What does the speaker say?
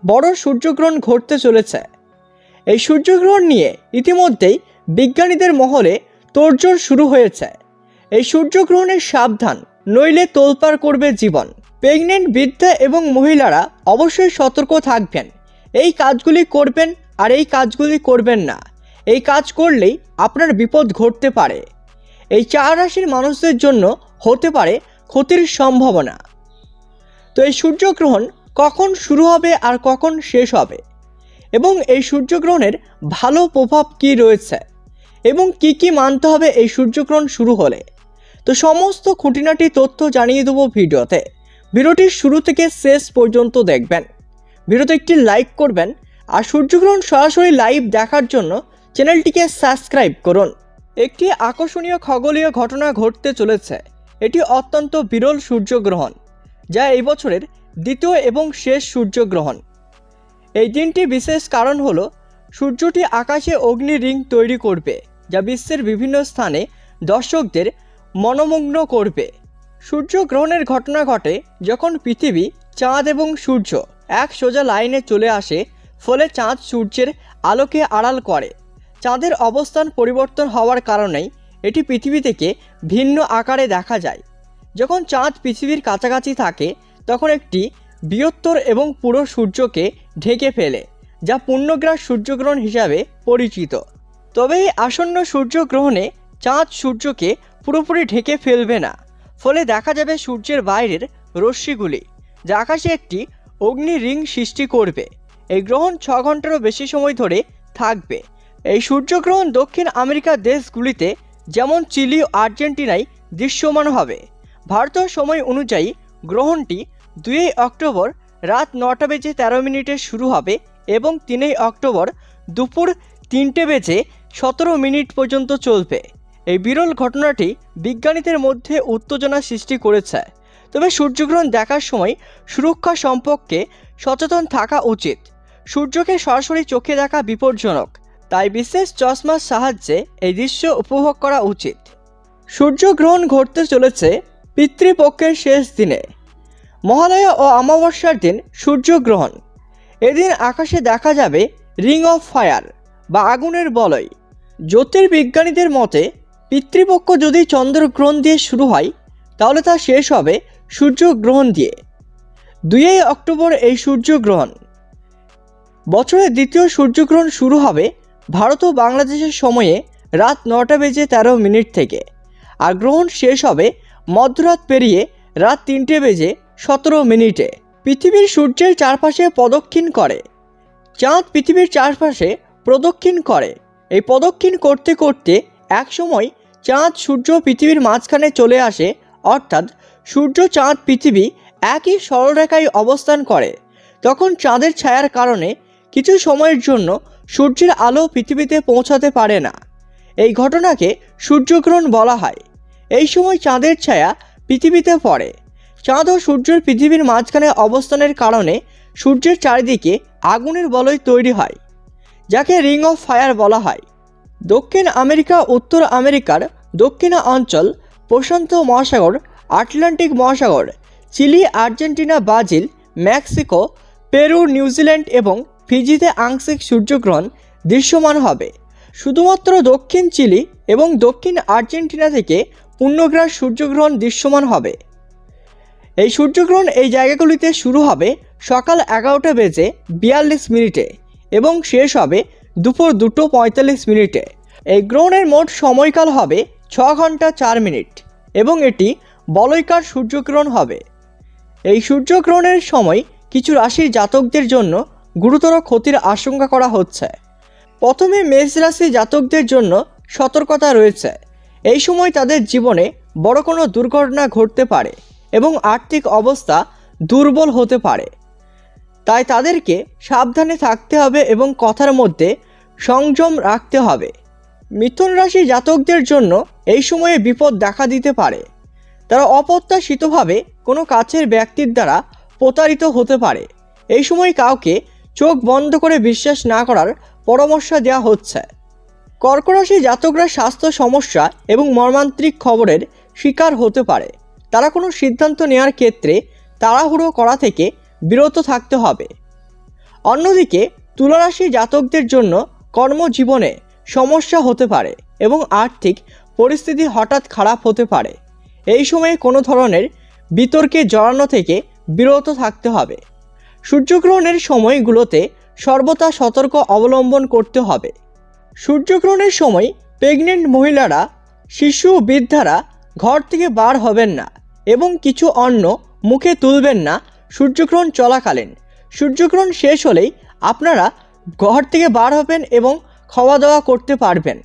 বড় সূর্যগ্রহণ ঘটতে চলেছে। এই সূর্যগ্রহণ নিয়ে ইতিমধ্যেই বিজ্ঞানীদের মহলে তোড়জোড় শুরু হয়েছে। এই সূর্যগ্রহণের সাবধান, নইলে তোলপাড় করবে জীবন। প্রেগনেন্ট বৃদ্ধা এবং মহিলারা অবশ্যই সতর্ক থাকবেন। এই কাজগুলি করবেন আর এই কাজগুলি করবেন না। এই কাজ করলেই আপনার বিপদ ঘটতে পারে। এই 4 রাশির মানুষদের জন্য হতে পারে ক্ষতির সম্ভাবনা। তো এই সূর্যগ্রহণ কখন শুরু হবে আর কখন শেষ হবে, এবং এই সূর্যগ্রহণের ভালো প্রভাব কী রয়েছে, এবং কি মানতে হবে এই সূর্যগ্রহণ শুরু হলে, তো সমস্ত খুঁটিনাটি তথ্য জানিয়ে দেবো ভিডিওতে। ভিডিওটির শুরু থেকে শেষ পর্যন্ত দেখবেন। ভিডিওতে একটি লাইক করবেন, আর সূর্যগ্রহণ সরাসরি লাইভ দেখার জন্য চ্যানেলটিকে সাবস্ক্রাইব করুন। একটি আকর্ষণীয় খগোলীয় ঘটনা ঘটতে চলেছে। এটি অত্যন্ত বিরল সূর্যগ্রহণ, যা এই বছরের দ্বিতীয় এবং শেষ সূর্যগ্রহণ। এই দিনটি বিশেষ কারণ হলো সূর্যটি আকাশে অগ্নি রিং তৈরি করবে, যা বিশ্বের বিভিন্ন স্থানে দর্শকদের মনোমগ্ন করবে। সূর্যগ্রহণের ঘটনা ঘটে যখন পৃথিবী, চাঁদ এবং সূর্য এক সোজা লাইনে চলে আসে, ফলে চাঁদ সূর্যের আলোকে আড়াল করে। চাঁদের অবস্থান পরিবর্তন হওয়ার কারণেই এটি পৃথিবী থেকে ভিন্ন আকারে দেখা যায়। যখন চাঁদ পৃথিবীর কাছাকাছি থাকে তখন একটি বৃহত্তর এবং পুরো সূর্যকে ঢেকে ফেলে, যা পূর্ণগ্রাস সূর্যগ্রহণ হিসাবে পরিচিত। তবে এই আসন্ন সূর্যগ্রহণে চাঁদ সূর্যকে পুরোপুরি ঢেকে ফেলবে না, ফলে দেখা যাবে সূর্যের বাইরের রশ্মিগুলি, যা আকাশে একটি অগ্নি রিং সৃষ্টি করবে। এই গ্রহণ 6 ঘন্টারও বেশি সময় ধরে থাকবে। এই সূর্যগ্রহণ দক্ষিণ আমেরিকার দেশগুলিতে যেমন চিলি ও আর্জেন্টিনায় দৃশ্যমান হবে। ভারতীয় সময় অনুযায়ী গ্রহণটি 2 অক্টোবর রাত 9:13 শুরু হবে এবং 3 অক্টোবর দুপুর 3:17 পর্যন্ত চলবে। এই বিরল ঘটনাটি বিজ্ঞানীদের মধ্যে উত্তেজনা সৃষ্টি করেছে। তবে সূর্যগ্রহণ দেখার সময় সুরক্ষা সম্পর্কে সচেতন থাকা উচিত। সূর্যকে সরাসরি চোখে দেখা বিপজ্জনক, তাই বিশেষ চশমার সাহায্যে এই দৃশ্য উপভোগ করা উচিত। সূর্যগ্রহণ ঘটতে চলেছে পিতৃপক্ষের শেষ দিনে, মহালয়া ও অমাবস্যার দিন সূর্যগ্রহণ। এদিন আকাশে দেখা যাবে রিং অফ ফায়ার বা আগুনের বলয়। জ্যোতির্বিজ্ঞানীদের মতে পিতৃপক্ষ যদি চন্দ্রগ্রহণ দিয়ে শুরু হয় তাহলে তা শেষ হবে সূর্যগ্রহণ দিয়ে। 2 অক্টোবর এই সূর্যগ্রহণ। বছরের দ্বিতীয় সূর্যগ্রহণ শুরু হবে ভারত ও বাংলাদেশের সময়ে রাত 9:13 থেকে, আর গ্রহণ শেষ হবে মধ্যরাত পেরিয়ে রাত 3:17। পৃথিবীর সূর্যের চারপাশে প্রদক্ষিণ করে, চাঁদ পৃথিবীর চারপাশে প্রদক্ষিণ করে। এই প্রদক্ষিণ করতে করতে একসময় চাঁদ সূর্য পৃথিবীর মাঝখানে চলে আসে, অর্থাৎ সূর্য চাঁদ পৃথিবী একই সরলরেখায় অবস্থান করে। তখন চাঁদের ছায়ার কারণে কিছু সময়ের জন্য সূর্যের আলো পৃথিবীতে পৌঁছাতে পারে না। এই ঘটনাকে সূর্যগ্রহণ বলা হয়। এই সময় চাঁদের ছায়া পৃথিবীতে পড়ে। চাঁদ ও সূর্যের পৃথিবীর মাঝখানে অবস্থানের কারণে সূর্যের চারিদিকে আগুনের বলয় তৈরি হয়, যাকে রিং অফ ফায়ার বলা হয়। দক্ষিণ আমেরিকা, উত্তর আমেরিকার দক্ষিণা অঞ্চল, প্রশান্ত মহাসাগর, আটলান্টিক মহাসাগর, Chile, Argentina, Brazil, Mexico, Peru, New Zealand এবং ফিজিতে আংশিক সূর্যগ্রহণ দৃশ্যমান হবে। শুধুমাত্র দক্ষিণ চিলি এবং দক্ষিণ আর্জেন্টিনা থেকে পূর্ণগ্রাস সূর্যগ্রহণ দৃশ্যমান হবে। এই সূর্যগ্রহণ এই জায়গাগুলিতে শুরু হবে সকাল 11:42 এবং শেষ হবে দুপুর 2:45। এই গ্রহণের মোট সময়কাল হবে 6 ঘন্টা 4 মিনিট এবং এটি বলয়কার সূর্যগ্রহণ হবে। এই সূর্যগ্রহণের সময় কিছু রাশির জাতকদের জন্য গুরুতর ক্ষতির আশঙ্কা করা হচ্ছে। প্রথমে মেষ রাশি জাতকদের জন্য সতর্কতা রয়েছে। এই সময় তাদের জীবনে বড় কোনো দুর্ঘটনা ঘটতে পারে এবং আর্থিক অবস্থা দুর্বল হতে পারে, তাই তাদেরকে সাবধানে থাকতে হবে এবং কথার মধ্যে সংযম রাখতে হবে। মিথুন রাশি জাতকদের জন্য এই সময়ে বিপদ দেখা দিতে পারে। তারা অপ্রত্যাশিতভাবে কোনো কাছের ব্যক্তির দ্বারা প্রতারিত হতে পারে। এই সময় কাউকে চোখ বন্ধ করে বিশ্বাস না করার পরামর্শ দেওয়া হচ্ছে। কর্কট রাশি জাতকরা স্বাস্থ্য সমস্যা এবং মর্মান্তিক খবরের শিকার হতে পারে। তারা কোনো সিদ্ধান্ত নেওয়ার ক্ষেত্রে তাড়াহুড়ো করা থেকে বিরত থাকতে হবে। অন্যদিকে তুলারাশি জাতকদের জন্য কর্মজীবনে সমস্যা হতে পারে এবং আর্থিক পরিস্থিতি হঠাৎ খারাপ হতে পারে। এই সময়ে কোনো ধরনের বিতর্কে জড়ানো থেকে বিরত থাকতে হবে। সূর্যগ্রহণের সময়গুলোতে সর্বদা সতর্ক অবলম্বন করতে হবে। সূর্যগ্রহণের সময় প্রেগনেন্ট মহিলারা, শিশু, বৃদ্ধারা ঘর থেকে বার হবেন না এবং কিছু অন্ন মুখে তুলবেন না সূর্যগ্রহণ চলাকালীন। সূর্যগ্রহণ শেষ হলেই আপনারা ঘর থেকে বার হবেন এবং খাওয়া দাওয়া করতে পারবেন।